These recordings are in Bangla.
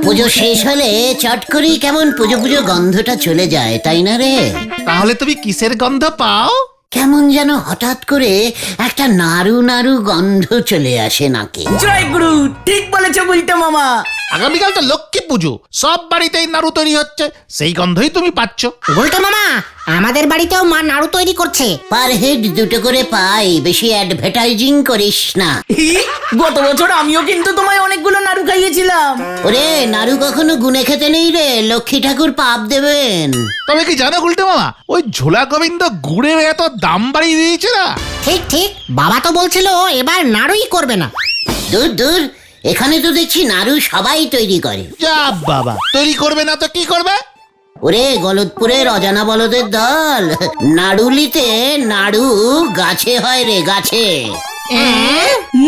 পুজো শেষ হলে চট করেই কেমন পুজো পুজো গন্ধটা চলে যায়, তাই না রে? তাহলে তুমি কিসের গন্ধ পাও? কেমন যেন হঠাৎ করে একটা নাড়ু নাড়ু গন্ধ চলে আসে নাকে। জয় গুরু, ঠিক বলেছো গুলটে মামা। আগামীকাল তো লক্ষ্মী পুজো, সব বাড়িতেই নাড়ু তৈরি হচ্ছে, সেই গন্ধই তুমি পাচ্ছ। গুলটে মামা, আমাদের বাড়িতেও মা নাড়ু তৈরি করছে। পার হেড 2টো করে পাই, বেশি অ্যাডভার্টাইজিং করিস না। গত বছর আমিও কিন্তু তোমায় অনেকগুলো নাড়ু খাইয়েছিলাম। ওরে নাড়ু কখনো গুনে খেতে নেই রে, লক্ষ্মী ঠাকুর পাপ দেবেন। তবে কি জানো গুলটে মামা, ওই ঝোলা গোবিন্দ গুড়ের এত দাম বাড়িয়ে দিয়েছে না। ঠিক ঠিক, বাবা তো বলছিল এবার নাড়ুই করবে না। দূর দূর, এখানে তো দেখছি নাড়ু সবাই তৈরি করে। যা বাবা, তৈরি করবে না তো কি করবে? ওরে গলতপুরের অজানা বলদের দল, নাড়ুলিতে নাড়ু গাছে হয় রে, গাছে।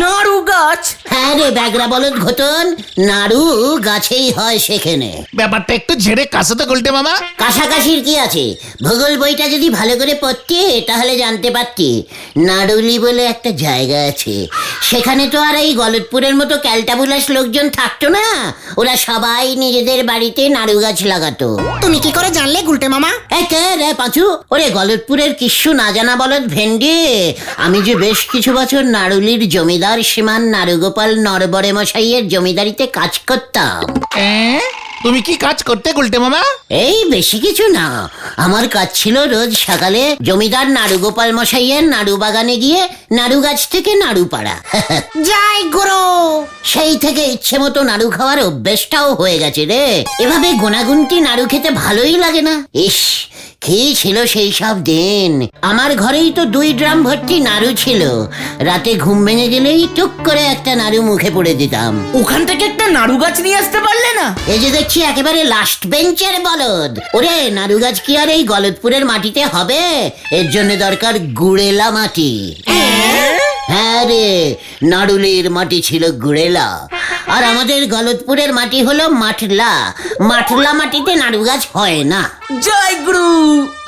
নাড়ু গাছ? হ্যাঁ রে ব্যাগরা বলদ ঘটন, নাড়ু গাছেই হয় সেখানে। ব্যাপারটা একটু ঝেড়ে কাশো তো গুলটে মামা। কাছাকাছির কি আছে, ভূগোল বইটা যদি ভালো করে পড়তি তাহলে জানতে পারতি নাড়ুলি বলে একটা জায়গা আছে। সেখানে তো আর এই গলতপুরের মতো ক্যালটাবুলাস লোকজন থাকতো না, ওরা সবাই নিজেদের বাড়িতে নাড়ু গাছ লাগাতো। তুমি কি করে জানলে গুলটে মামা? রে পাঁচু, ওরে গলতপুরের কিচ্ছু না জানা বলদ ভেন্ডি, আমি যে বেশ কিছু বছর নাড়ুলির জমিদার শ্রীমান নারুগোপাল নরবরে মশাইয়ের জমিদারিতে কাজ করতাম। তুমি কি কাজ করতে গুলটে মামা? এই বেশি কিছু না, আমার কাজ ছিল রোজ সকালে জমিদার নারুগোপাল মশাইয়ের নাড়ু বাগানে গিয়ে নাড়ু গাছ থেকে নাড়ু পাড়া। জয় গুরু। সেই থেকে ইচ্ছে মতো নাড়ু খাওয়ার অভ্যেসটাও হয়ে গেছে রে। এভাবে গোনাগুনটি নাড়ু খেতে ভালোই লাগে না? ইস, কি ছিল সেই সব দিন। আমার ঘরেই তো 2 ড্রাম ভর্তি নাড়ু ছিল, রাতে ঘুম ভেঙে গেলেই টুক করে একটা নাড়ু মুখে পুড়ে দিতাম। ওখান থেকে একটা নাড়ু গাছ নিয়ে আসতে পারলে না? এই যে দেখছি একেবারে লাস্ট বেঞ্চের বলদ। ওরে নাড়ু গাছ কি আর এই গলতপুরের মাটিতে হবে? এর জন্য দরকার গুড়েলা মাটি। হ্যাঁ রে, নাড়ুলির মাটি ছিল গুড়েলা, আর আমাদের গলতপুরের মাটি হলো মাটলা। মাটলা মাটিতে নাড়ু গাছ হয় না। জয় গুরু।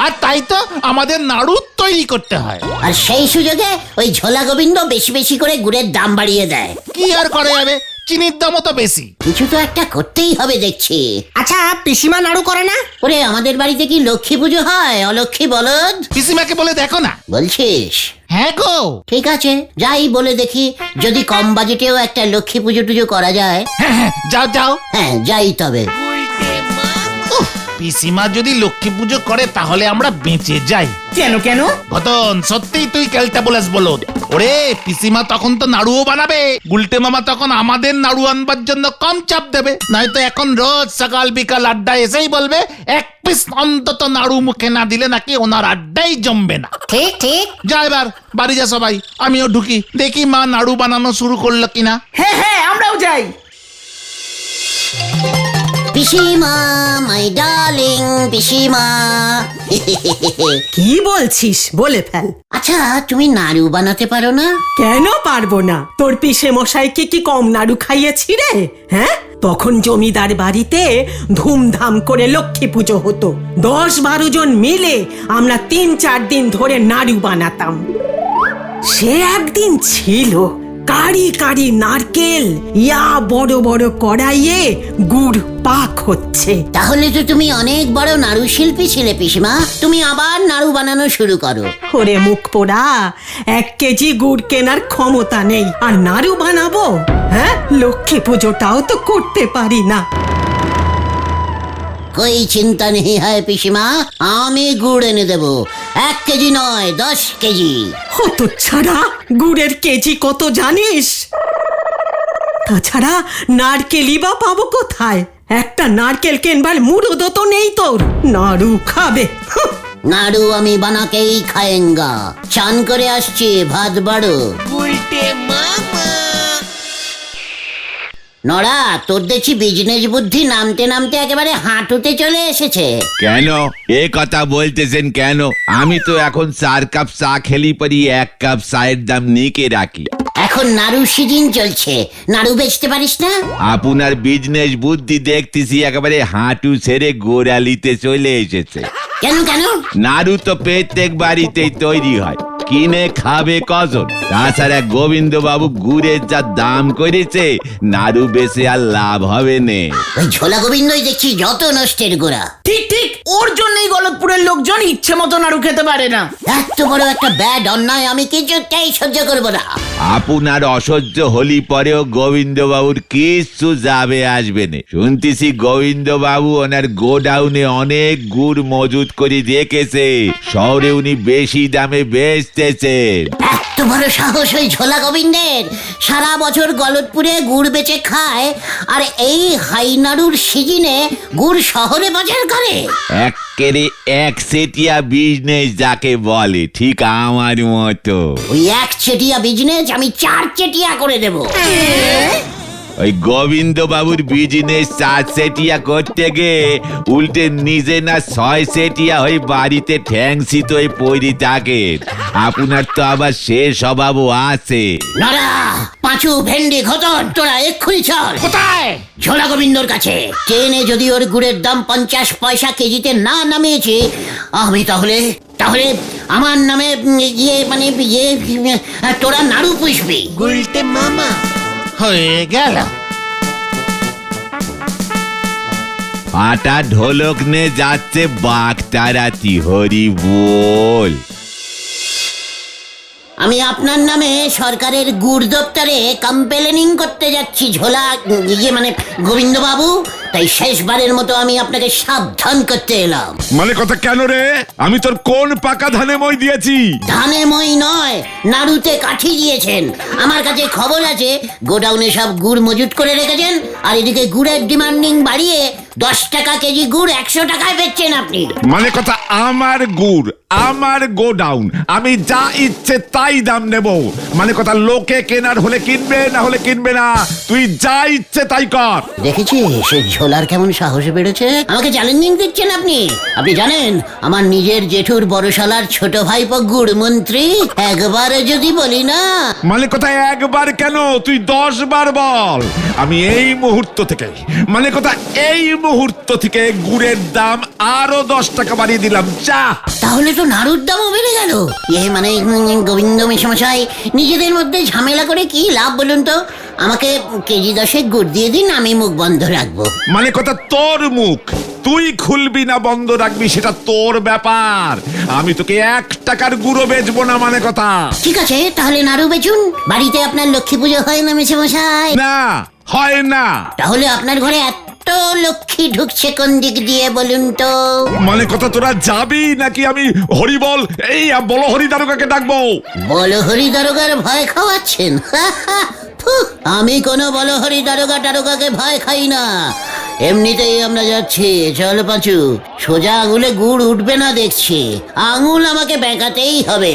আর তাই তো আমাদের নাড়ু তৈরি করতে হয়। আর সেই সুযোগে ওই ঝোলা গোবিন্দ বেশি বেশি করে গুড়ের দাম বাড়িয়ে দেয়। কি আর করা যাবে, চিনির দামও তো বেশি। কিছু তো একটা করতেই হবে দেখছি। আচ্ছা, পিসিমা নাড়ু করে না? ওরে আমাদের বাড়িতে কি লক্ষ্মী পুজো হয় অলক্ষ্মী বলদ? পিসিমাকে বলে দেখো না। বলছিস? হ্যাঁ গো। ঠিক আছে, যাই বলে দেখি, যদি কম বাজেটেও একটা লক্ষ্মী পুজো টুজো করা যায়। হ্যাঁ, যাও যাও। হ্যাঁ যাই তবে। পিসিমা যদি লক্ষ্মী পুজো করে তাহলে আমরা বেঁচে যাই। কেন কেন? ঘটন, সত্যিই তুই ক্যালটাবুলাস বলদ। ওরে পিসিমা তখন তো নাড়ুও বানাবে, গুলটে মামা তখন আমাদের নাড়ু আনবার জন্য কম চাপ দেবে। নয়তো এখন রোজ সকাল বিকাল আড্ডা এসেই বলবে 1 পিস অন্তত নাড়ু মুখে না দিলে নাকি ওনার আড্ডাই জমবে না। ঠিক ঠিক। যা এবার বাড়ি যা সবাই, আমিও ঢুকি, দেখি মা নাড়ু বানানো শুরু করলো কিনা। হ্যাঁ হ্যাঁ, আমরাও যাই। পিসিমা, মাই ডার্লিং পিসিমা। কি বলছিস, বলে ফেল। আচ্ছা, তুমি নাড়ু বানাতে পারো না? কেন পারবো না? তোর পিসে মশাইকে কি কম নাড়ু খাইয়েছি রে? হ্যাঁ, তখন জমিদার বাড়িতে ধুমধাম করে লক্ষ্মী পুজো হতো। 10-12 জন মিলে আমরা 3-4 দিন ধরে নাড়ু বানাতাম। সে একদিন ছিল, কারি কারি নারকেল ইয়া বড় বড় কড়াইয়ে গুড় পাক হচ্ছে। তাহলে তো তুমি অনেক বড় নাড়ু শিল্পী ছিলে পিসিমা, তুমি আবার নাড়ু বানানো শুরু করো। ওরে মুখ পোড়া, 1 কেজি গুড় কেনার ক্ষমতা নেই, আর নাড়ু বানাবো? হ্যাঁ, লক্ষ্মী পুজোটাও তো করতে পারি না। कोई चिंता नहीं है पिसीमा, আমি গুড় এনে দেবো। 1 কেজি নয়, 10 কেজি। হতো ছাড়া, গুড়ের কেজি কত জানিস? তাছাড়া নারকেলই বা পাবো কোথায়? একটা নারকেল কেনবার মুরদও তো নেই তোর। নাড়ু খাবে? নাড়ু আমি বানাকেই খায়েঙ্গা। চান করে আসছি, ভাত বাড়ো। নড়া, তোর দেখছি বিজনেস বুদ্ধি নামতে নামতে একেবারে হাঁটুতে চলে এসেছে। কেন এ কথা বলতেছেন কেন? আমি তো এখন 4 কাপ চা খেলি পরি 1 কাপ চায়ের দাম নিকে রাখি। এখন নাড়ু সিজন চলছে, নাড়ু বেচতে পারিস না? আপনার বিজনেস বুদ্ধি দেখতেছি একেবারে হাঁটু ছেড়ে গোড়ালিতে চলে এসেছে। কেন কেন? নাড়ু তো প্রত্যেক বাড়িতেই তৈরি হয়, কিনে খাবে কজন? তাছাড়া গোবিন্দ বাবু গুড়ের যা দাম করেছে, নাড়ু বেশি আর লাভ হবে নে। ওই ঝোলা গোবিন্দই দেখছি যত নষ্টের গোড়া। ঠিক ঠিক, ওর জন্যই গলতপুরের লোকজন ইচ্ছে মতো নাড়ু খেতে পারে না। এত বড় একটা ব্যাড অন্যায় আমি কিছুতেই সহ্য করবো না। আপনার অসহ্য হলি পরেও গোবিন্দ বাবুর কিচ্ছু যাবে আসবে না। শুনতেছি গোবিন্দ বাবু ওনার গোডাউনে অনেক গুড় মজুত করে রেখেছে, শহরে উনি বেশি দামে বেচতেছেন। এত বড় সাহস ওই ঝোলা গোবিন্দের! সারা বছর গলতপুরে গুড় বেচে খায়, আর এই হাইনাড়ুর সিজনে গুড় শহরে বাজার করে। একেরে এক সেটিয়া বিজনেস যাকে বলে, ঠিক আমার মতো। ওই এক চেটিয়া বিজনেস আমি 4 চেটিয়া করে দেব। ওই গোবিন্দ বাবুর বিজনেস 4 সেটিয়া করতে গিয়ে উল্টে নিজে না 6 সেটিয়া হয়ে বাড়িতে ঠ্যাংসিত হয়ে পড়ে থাকে। আপনার তো আবার সে স্বভাবও আছে। নড়া, পাঁচু, ভেন্ডি, ঘটন, তোরা এক্ষুনি চল। কোথায়? ঝোলা গোবিন্দর কাছে। ট্রেনে যদি ওর গুড়ের দাম 50 পয়সা কেজিতে না নামিয়েছি, আমি তাহলে আমার নামে তোরা নাড়ু পুষবি। হয়ে গেল। আটা ঢোলক নে যাচ্ছে বাগতারাতি, হরি বল। আমি আপনার নামে সরকারের গুড় দপ্তরে কমপ্লেনিং করতে যাচ্ছি ঝোলা গোবিন্দ বাবু। তাই শেষবারের মতো আমি আপনাকে সাবধান করতে এলাম। মানে কথা কেন রে? আমি তোর কোন পাকা ধানে মই দিয়েছি? ধানে মই নয়, নাড়ুতে কাঠি দিয়েছেন। আমার কাছে খবর আছে গোডাউনে সব গুড় মজুত করে রেখেছেন, আর এদিকে গুড়ের ডিমান্ডিং বাড়িয়ে 10 টাকা কেজি গুড় 100 টাকায় বেচছেন আপনি। মানে কথা আমার গুড়, আমার গোডাউন, আমি যা ইচ্ছে তাই দাম নেব। মানে কথা লোকে কেনার হলে কিনবে, না হলে কিনবে না। তুই যা ইচ্ছে তাই কর। দেখেছিস ঝোলার কেমন সাহস বেড়েছে? আমাকে চ্যালেঞ্জিং দিচ্ছেন আপনি। আপনি জানেন আমার নিজের জেঠুর বড়শালার ছোট ভাইপো গুড় মন্ত্রী। একবার যদি বলি না। মানে কথা একবার কেন, তুই 10 বার বল। আমি এই মুহূর্ত থেকে, মানে কথা এই মুহূর্ত থেকে গুড়ের দাম আরো 10 টাকা বাড়িয়ে দিলাম। যা। তাহলে তো নাড়ুর দামও বেড়ে গেল। গোবিন্দ মেশামশাই, নিজেদের মধ্যে ঝামেলা করে কি লাভ বলুন তো? আমাকে কেজি 10 গুড় দিয়ে দিন, আমি মুখ বন্ধ রাখবো। মানে কথা তোর মুখ তুই খুলবি না বন্ধ রাখবি সেটা তোর ব্যাপার। আমি তোকে 1 টাকার গুঁড়ো বেচবো না। মানে কথা ঠিক আছে, তাহলে নাড়ু বেচুন। বাড়িতে আপনার লক্ষ্মী পুজো হয় না মেশামশাই? না, হয় না। তাহলে আপনার ঘরে এত লক্ষ্মী ঢুকছে কোন দিক দিয়ে বলুন তো? মানে কথা তোরা যাবি নাকি আমি হরিবল এই বলো হরি দারোগাকে ডাকবো? বলহরি দারোগার ভয় খাওয়াচ্ছেন? ফুহ, আমি কোনো বলহরি দারোগাকে ভয় খাই না। এমনিতেই আমরা যাচ্ছি। চল পাঁচু, সোজা আঙুলে গুড় উঠবে না দেখছি। আঙুল আমাকে বেঁকাতেই হবে।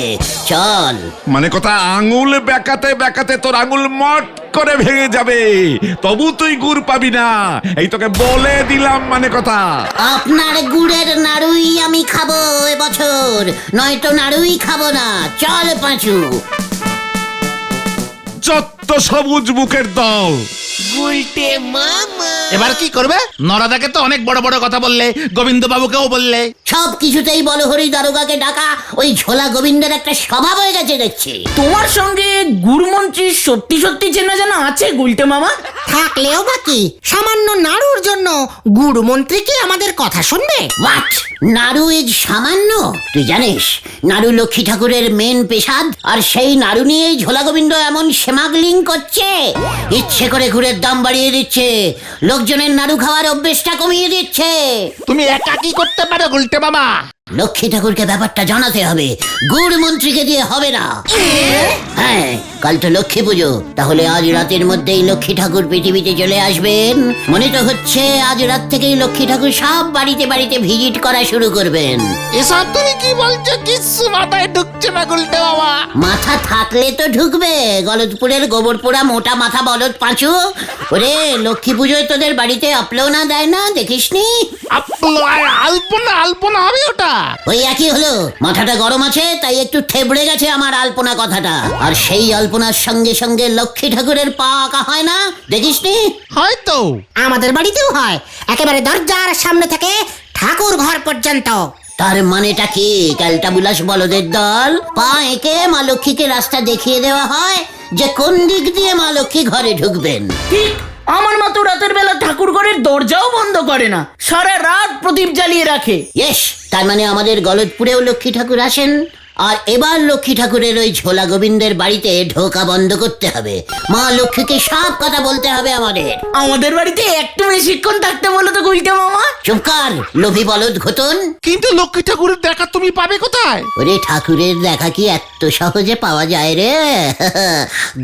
চল। মানে কথা আঙুল বেঁকাতে বেঁকাতে তোর আঙুল মট করে ভেঙে যাবে, তবু তুই গুড় পাবি না, এই তোকে বলে দিলাম। মানে কথা আপনার গুড়ের নাড়ুই আমি খাবো এবছর, নয়তো নাড়ুই খাবো না। চল পাঁচু। যত সবুজ মুখের দল। এবার কি করবে? নরাদাকে তো অনেক বড় বড় কথা বললে, গোবিন্দ বাবুকেও বললে। সব কিছুতেই বলহরি দারোগাকে ডাকা ওই ঝোলা গোবিন্দের একটা স্বভাব হয়ে গেছে দেখছি। তোমার সঙ্গে গুড় মন্ত্রীর সত্যি সত্যি চেনা জানা আছে গুলটে মামা? থাকলেও বাকি সামান্য নাড়ুর জন্য গুড় মন্ত্রী কি আমাদের কথা শুনবে? হোয়াট? নাড়ু ইজ সামান্য? তুই জানিস নাড়ু লক্ষ্মী ঠাকুরের মেন পেশাদ, আর সেই নাড়ু নিয়েই ঝোলা গোবিন্দ এমন স্মাগলিং করছে। ইচ্ছে করে গুড়ের দাম বাড়িয়ে দিচ্ছে, লোকজনের নাড়ু খাওয়ার অভ্যেসটা কমিয়ে দিচ্ছে। তুমি একা কি করতে পারো গুলটে মামা? লক্ষ্মী ঠাকুরকে ব্যাপারটা জানাতে হবে, গুড় মন্ত্রীকে দিয়ে হবে না। হ্যাঁ, কাল তো লক্ষ্মী পুজো, তাহলে আজ রাতের মধ্যেই লক্ষ্মী ঠাকুর পৃথিবীতে চলে আসবেন। মনে তো হচ্ছে আজ রাত থেকেই লক্ষ্মী ঠাকুর সব বাড়িতে বাড়িতে ভিজিট করা শুরু করবেন। এসব তুমি কি বলছো? কিচ্ছু মাথায় ঢুকছে না গুলটে মামা। মাথা থাকলে তো ঢুকবে। গলতপুরের গোবর পোড়া মোটা মাথা বলদ পাঁচু। ওরে, লক্ষ্মী পুজোয় তোদের বাড়িতে আপলোনা দেয় না দেখিসনি? আলপনা হবে ওটা? ওই একই হলো। মাথাটা গরম আছে তাই একটু থেবড়ে গেছে আমার আলপনা কথাটা। আর সেই আলপনার সঙ্গে সঙ্গে লক্ষ্মী ঠাকুরের পা আঁকা হয় না দেখিসনি? হয়তো। আমাদের বাড়িতেও হয়, একেবারে দরজার সামনে থেকে ঠাকুর ঘর পর্যন্ত। তার মানেটা কি ক্যালটাবুলাস বলদের দল? পা এঁকে মা লক্ষ্মীকে রাস্তা দেখিয়ে দেওয়া হয় যে কোন দিক দিয়ে মা লক্ষ্মী ঘরে ঢুকবেন। ঠিক, আমার মা তো রাতের বেলা ঠাকুর ঘরের দরজাও বন্ধ করে না, সারা রাত প্রদীপ জ্বালিয়ে রাখে। ইয়েস, তার মানে আমাদের গলতপুরেও লক্ষ্মী ঠাকুর আসেন। আর এবার লক্ষ্মী ঠাকুরের ওই ঝোলা গোবিন্দের বাড়িতে ঢোকা বন্ধ করতে হবে। মা লক্ষ্মীকে সব কথা বলতে হবে আমাদের। আমাদের বাড়িতে একটু বেশিক্ষণ থাকতে বলো তো গুলটে মামা। চুপ কর লোভী বলদ ঘটন। কিন্তু লক্ষ্মী ঠাকুরের দেখা তুমি পাবে কোথায়? ওরে ঠাকুরের দেখা কি এত সহজে পাওয়া যায় রে?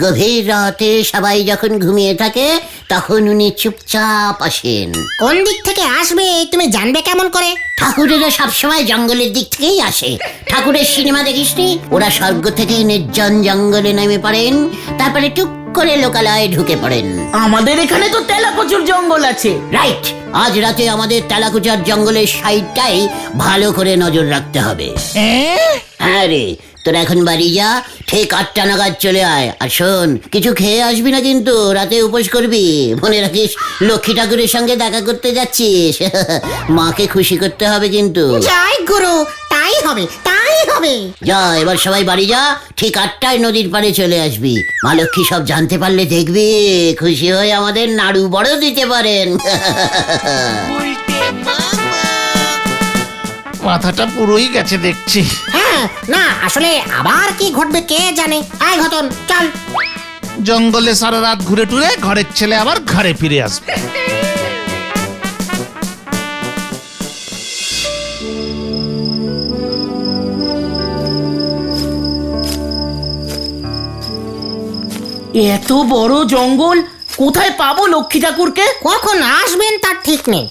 গভীর রাতে সবাই যখন ঘুমিয়ে থাকে তখন উনি চুপচাপ আসেন। কোন দিক থেকে আসবে তুমি জানবে কেমন করে? ঠাকুরেরা সবসময় জঙ্গলের দিক থেকেই আসে। ঠাকুরের সিনেমা দেখিসনি? ওরা স্বর্গ থেকে নির্জন জঙ্গলে নেমে পড়েন, তারপরে টুক করে লোকালয়ে ঢুকে পড়েন। আমাদের এখানে তো তেলাকচুর জঙ্গল আছে। রাইট, আজ রাতে আমাদের তেলাকুচার জঙ্গলের সাইডটাই ভালো করে নজর রাখতে হবে। হ্যাঁ রে, তোরা এখন বাড়ি যা, ঠিক 8টা নাগাদ চলে আয়। আর শোন, কিছু খেয়ে আসবি না কিন্তু, রাতে উপোস করবি। মনে রাখিস লক্ষ্মী ঠাকুরের সঙ্গে দেখা করতে যাচ্ছিস। মাকে খুশি করতে হবে কিন্তু। জয় গুরু, তাই হবে তাই হবে। যা, এবার সবাই বাড়ি যা, ঠিক 8টায় নদীর পাড়ে চলে আসবি। মা লক্ষ্মী সব জানতে পারলে দেখবি খুশি হয়ে আমাদের নাড়ু বড় দিতে পারেন। মাথাটা পুরোই গেছে দেখছি। হ্যাঁ, না আসলে আবার কি ঘটবে কে জানে। আয় ঘটন, চল। জঙ্গলে সারা রাত ঘুরে টুরে ঘরের ছেলে আবার ঘরে ফিরে আসবে। এত বড় জঙ্গল, কোথায় পাবো লক্ষ্মী ঠাকুরকে? কখন আসবেন তার ঠিক নেই।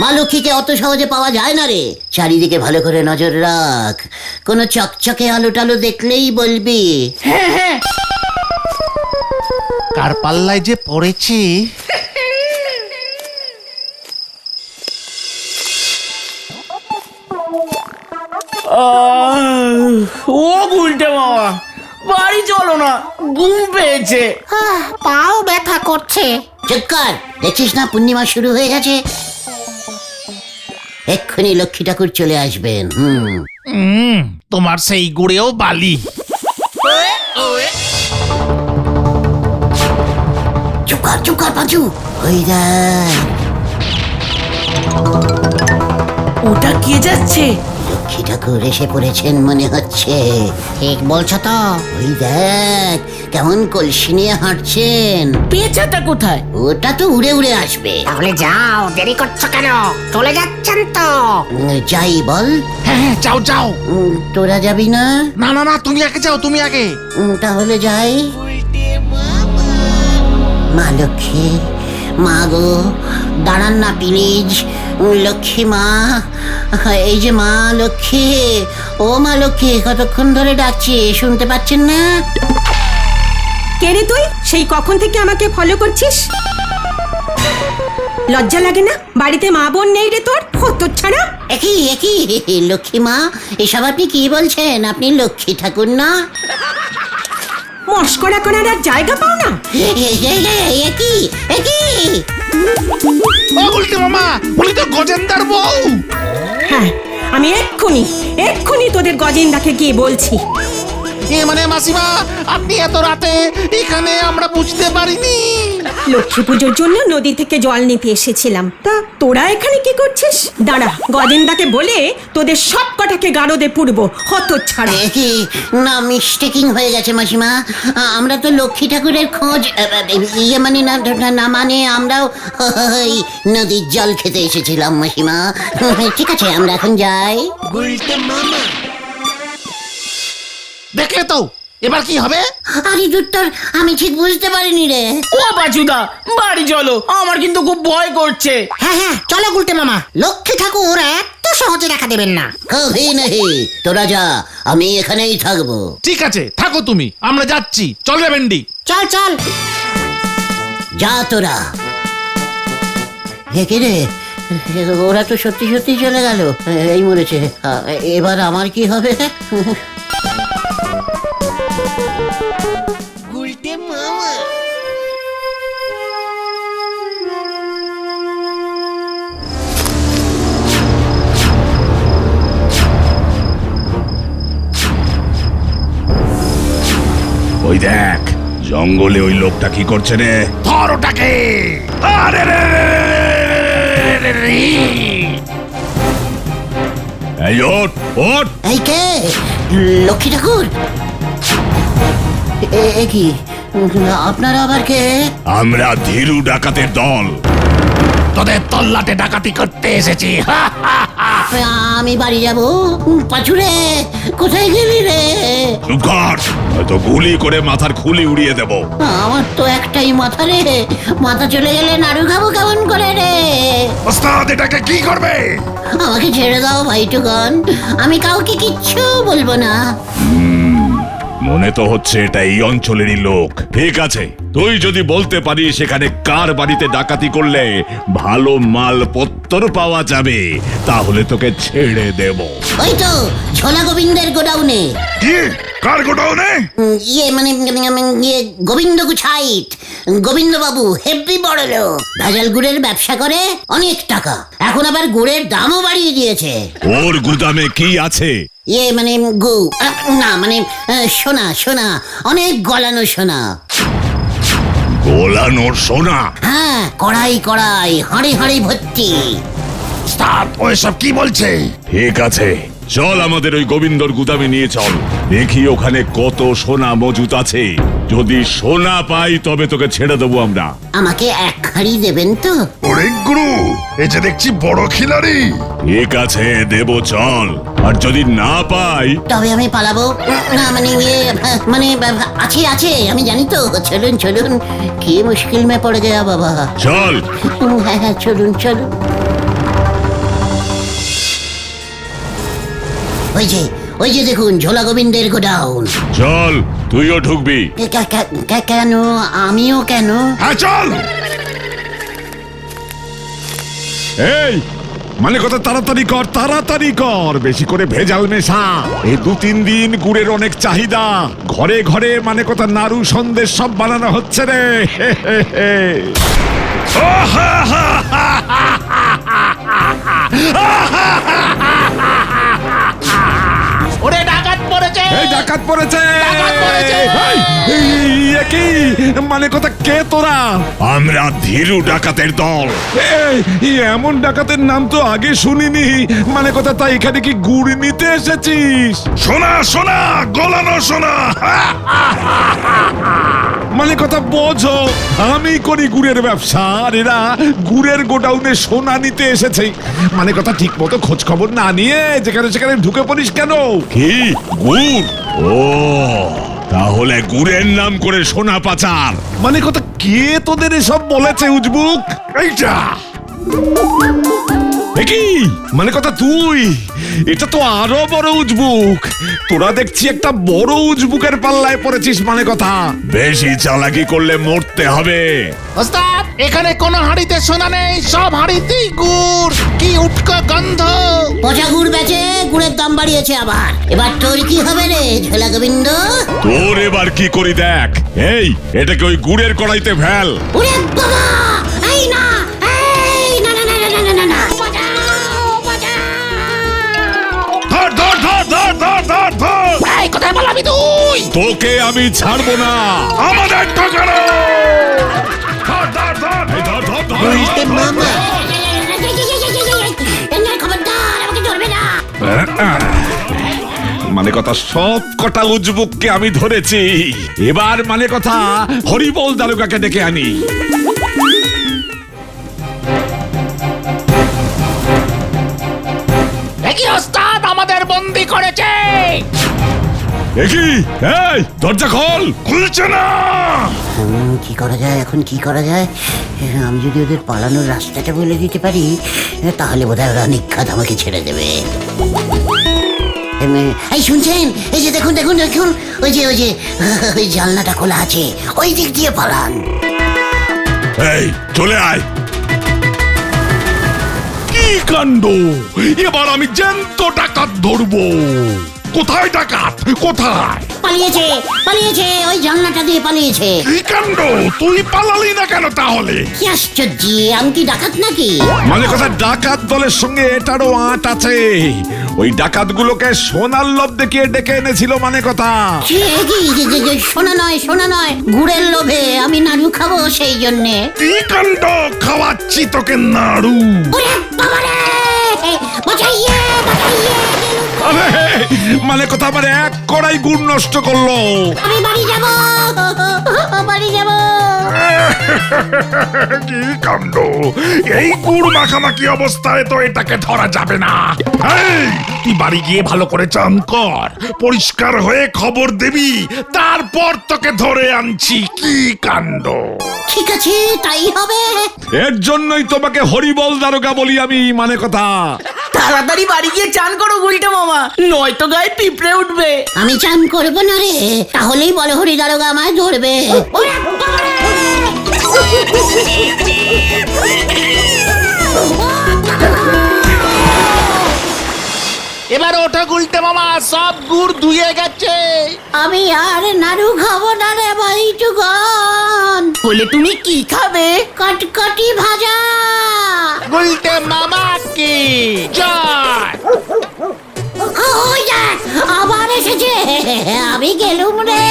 মা লক্ষ্মীকে অত সহজে পাওয়া যায় না রে। চারিদিকে ভালো করে নজর রাখ, কোনো চকচকে আলো টালো দেখলেই বলবি। হ্যাঁ হ্যাঁ, কার পাল্লায় যে পড়েছি। ও গুলটে মামা, বাড়ি চলো না, ঘুম পেয়েছে। পাও ব্যথা করছে। চুপ কর, দেখছিস না পূর্ণিমা শুরু হয়ে গেছে। এক্ষুনি লক্ষ্মী ঠাকুর চলে আসবেন। তোমার সেই গুড়েও বালি। চুপ কর পাঁচু। ওই দেখ, ওটা কে যাচ্ছে? লক্ষ্মী ঠাকুর এসে পড়েছেন মনে হচ্ছে। ঠিক বলছো তো। ওই দেখ কেমন কলসি নিয়ে হাঁটছেন। পেঁচাটা কোথায়? ওটা তো উড়ে উড়ে আসবে। তাহলে যাও, দেরি করছো কেন? চলে যাচ্ছেন তো? যাই বল। হ্যাঁ হ্যাঁ, যাও যাও। তোরা যাবি না? না না না, তুমি আগে যাও, তুমি আগে। তাহলে যাই। মা লক্ষ্মী, মা গো দাঁড়ান না প্লিজ। লক্ষ্মী মা, এই যে মা লক্ষ্মী, ও মা লক্ষ্মী, কতক্ষণ ধরে ডাকছি, শুনতে পাচ্ছেন না? কে রে তুই? সেই কখন থেকে আমাকে ফলো করছিস? লজ্জা লাগে না? বাড়িতে মা বোন নেই রে তোর? তোর ছাড়া? একই লক্ষ্মী মা, এসব আপনি কি বলছেন? আপনি লক্ষ্মী ঠাকুর না? মস্করা করার আর জায়গা পাও না? একই ও গুলটে মামা, উনি তো গজেন্দার বউ। হ্যাঁ, আমি এক্ষুনি তোদের গজেন্দাকে গিয়ে বলছি। এ মানে মাসিমা, আপনি এত রাতে এখানে, আমরা বুঝতে পারিনি। লক্ষ্মী পুজোর জন্য নদী থেকে জল নিতে এসেছিলাম। তা তোরা এখানে কি করছিস? দাঁড়া, গজেন্দাকে বলে তোদের সব কটাকে গারদে পুরবো। হত ছাড়া। একই না, মিস্টেকিং হয়ে গেছে মাসিমা। আমরা তো লক্ষ্মী ঠাকুরের খোঁজ, ইয়ে মানে না মানে আমরাও ওই নদীর জল খেতে এসেছিলাম মাসিমা। ঠিক আছে, আমরা এখন যাই। দেখলে তো, এবার কি হবে? আরে দুত্তর, আমি ঠিক বুঝতে পারিনি রে। ও বাচুদা, বাড়ি চলো, আমার কিন্তু খুব ভয় করছে। হ্যাঁ, চলো গুলটে মামা। লক্ষ্মী ঠাকুর এত সহজে দেখা দেবেন না। কভি নেই, তোরা যা, আমি এখানেই থাকবো। ঠিক আছে, থাকো তুমি, আমরা যাচ্ছি। চল রে ভেন্ডি। চল। যা তোরা। হে রে, ওরা তো সত্যি চলে গেল, এই মরেছে। এবার আমার কি হবে? জঙ্গলে ওই লোকটা কি করছে রে? ধর ওটাকে। আরে রে রে রে রে রে। এই ওঠ ওঠ। এই কে? লক্ষ্মী ঠাকুর? এ কি? আপনারা আবার কে? আমরা ধীরু ডাকাতের দল। তোদের তল্লাটে ডাকাতি করতে এসেছি। হা, হা, হা। আমি বাড়ি যাব। পাছুরে কোথায় গেলি রে? চুপ কর, হয়তো গুলি করে মাথার খুলি উড়িয়ে দেব। আমার তো একটাই মাথা রে, মাথা চলে গেলে নাড়ু খাবো কেমন করে রে? ওস্তাদ এটাকে কি করবে? আমাকে ছেড়ে দাও ভাইটুগন, আমি কাউকে কিচ্ছু বলবো না। মনে তো হচ্ছে এটা এই অঞ্চলেরই লোক। ঠিক আছে, তুই যদি বলতে পারিস সেখানে কার বাড়িতে ডাকাতি করলে ভালো মালপত্তর পাওয়া যাবে, তাহলে তোকে ছেড়ে দেব। ওই তো ঝোলা গোবিন্দের গোডাউনে। কি? কার গোডাউনে? ইয়ে গোবিন্দ গুছাইট, গোবিন্দ বাবু হেব্বি বড় লোক, ভেজাল গুড়ের ব্যবসা করে, অনেক টাকা। এখন আবার গুড়ের দামও বাড়িয়ে দিয়েছে। ওর গুদামে কি আছে? ইয়ে না সোনা, সোনা, অনেক গলানো সোনা। গোলানোর সোনা? হ্যাঁ, কড়াই কড়াই, হাঁড়ি হাঁড়ি ভর্তি। ওস্তাদ ওইসব কি বলছে? ঠিক আছে, চল আমাদের ওই গোবিন্দর গুদামে নিয়ে চল, দেখি ওখানে কত সোনা মজুত আছে। যদি সোনা পাই তবে তোকে ছেড়ে দেবো আমরা। আমাকে এক হাঁড়ি দেবেন তো? ওরে গুরু, এই যে দেখছি বড় খিলাড়ি। ঠিক আছে, দেব, চল। আর যদি না পাই? তবে আমি পালাবো না। আছে আমি জানি তো। চলুন চলুন, কি মুশকিল মে পড়ে গেয়া বাবা। চল। হ্যাঁ চলুন চলুন। ওই যে দেখুন ঝোলা গোবিন্দের গোডাউন। চল, তুইও ঢুকবি। কেন? আমিও কেন? হ্যাঁ চল। এই মানে কথা, তাড়াতাড়ি কর, বেশি করে ভেজাল মেশা। এই 2-3 দিন গুড়ের অনেক চাহিদা, ঘরে ঘরে মানে কথা নাড়ু সন্দেশ সব বানানো হচ্ছে রে। ওরে ডাকাত পড়েছে। এই ডাকাত পড়েছে। ডাকাত পড়েছে। এ কি মানে কথা, কে তোরা? আমরা ধীরু ডাকাতের দল। এই এমন ডাকাতের নাম তো আগে শুনিনি। মানে কথা, তাই এখানে কি গুড় নিতে এসেছিস? সোনা সোনা, গলানো সোনা। মানে কথা বোঝো, আমি করি গুড়ের ব্যবসা, আর এরা গুড়ের গোডাউনে সোনা নিতে এসেছে। মানে কথা, ঠিক মতো খোঁজ খবর না নিয়ে যেখানে সেখানে ঢুকে পড়িস কেন? কি গুড়? ও, তাহলে গুড়ের নাম করে সোনা পাচার। মানে কথা, কে তোদের এসব বলেছে উজবুক? এইটা কি মানে কথা, তুই? এটা তো আরো বড় উজবুক। তোরা দেখছি একটা বড় উজবুকের পাল্লায় পড়েছিস। মানে কথা, বেশি চালাকি করলে মরতে হবে। ওস্তাদ এখানে কোনো হাঁড়িতে সোনা নেই, সব হাঁড়িতেই গুড়। কি উটকো গন্ধ। পচা গুড় বেচে, গুড়ের দাম বাড়িয়েছে আবার। এবার তোর কি হবে রে ঝোলা গোবিন্দ? তোর এবার কি করি দেখ। এই এটাকে ওই গুড়ের কড়াইতে ফেল। ওরে বাবা, এই না, না। ধর। এই কোথায় পালাবি তুই? তোকে আমি ছাড়বো না। আমাদের ঠকানো। খবরদার, আমাকে ধরবে না। মানে কথা, সব কটা উজবুককে আমি ধরেছি। এবার মানে কথা, হরিবল দারোগাকে ডেকে আনি। একই ওস্তাদ আমাদের বন্দি করেছে। দেখি, এই দরজা খোল। খুলছে না। কি করা যায় এখন, কি করা যায়? আমি যদি ওদের পালানোর রাস্তাটা বলে দিতে পারি, তাহলে বোধহয় ওরা নিখাত আমাকে ছেড়ে দেবে। এই শুনছেন? এই যে দেখুন, ওই যে জানলাটা খোলা আছে, ওই দিক দিয়ে পালান। এই চলে আয়। কি কাণ্ড! এবার আমি জ্যান্ত ডাকাত ধরবো। কোথায় ডাকাত? কোথায়? পালিয়েছে, ওই জানলাটা দিয়ে পালিয়েছে। কি কাণ্ড! তুই পালালি না কেন তাহলে? কি আশ্চর্য, আমি কি ডাকাত নাকি? মানে কথা, ডাকাত দলের সঙ্গে এটারও আঁট আছে। ওই ডাকাত গুলোকে সোনার লোভ দেখিয়ে ডেকে এনেছিল। মানে কথা, সোনা নয়, গুড়ের আমি নাড়ু খাবো সেই জন্যে। কি কাণ্ড, খাওয়াচ্ছি তোকে নাড়ু। ওরে বাবারে, বাঁচাইয়ে বাঁচাইয়ে। আরে মানে কথা আমার এক কড়াই গুড় নষ্ট করলো। আমি বাড়ি যাব, বাড়ি যাব। কি কাণ্ড, এই গুড় মাখামাখি অবস্থায় তো এটাকে ধরা যাবে না। এই, তুই বাড়ি গিয়ে ভালো করে চান কর, পরিষ্কার হয়ে খবর দিবি, তারপর তোকে ধরে আনছি। কি কাণ্ড। ঠিক আছে, তাই হবে। এর জন্যই তোমাকে হরিবল দারোগা বলি আমি, মানে কথা। তাড়াতাড়ি বাড়ি গিয়ে চান করো গুলটে মামা, নয়তো গায়ে পিঁপড়ে উঠবে। আমি চান করবো না রে, তাহলেই বলো হরি দারোগা আমায় ধরবে। ওরে বাবারে! এবার ওঠো গুলটে মামা, সব গুড় ধুয়ে গেছে। আমি আর নাড়ু খাবো না রে ভাই চুগন। বলে তুমি কি খাবে? কটকটি ভাজা। গুলটে মামা কি জয়। ওই দেখ, আবার এসেছে। আমি গেলুম রে।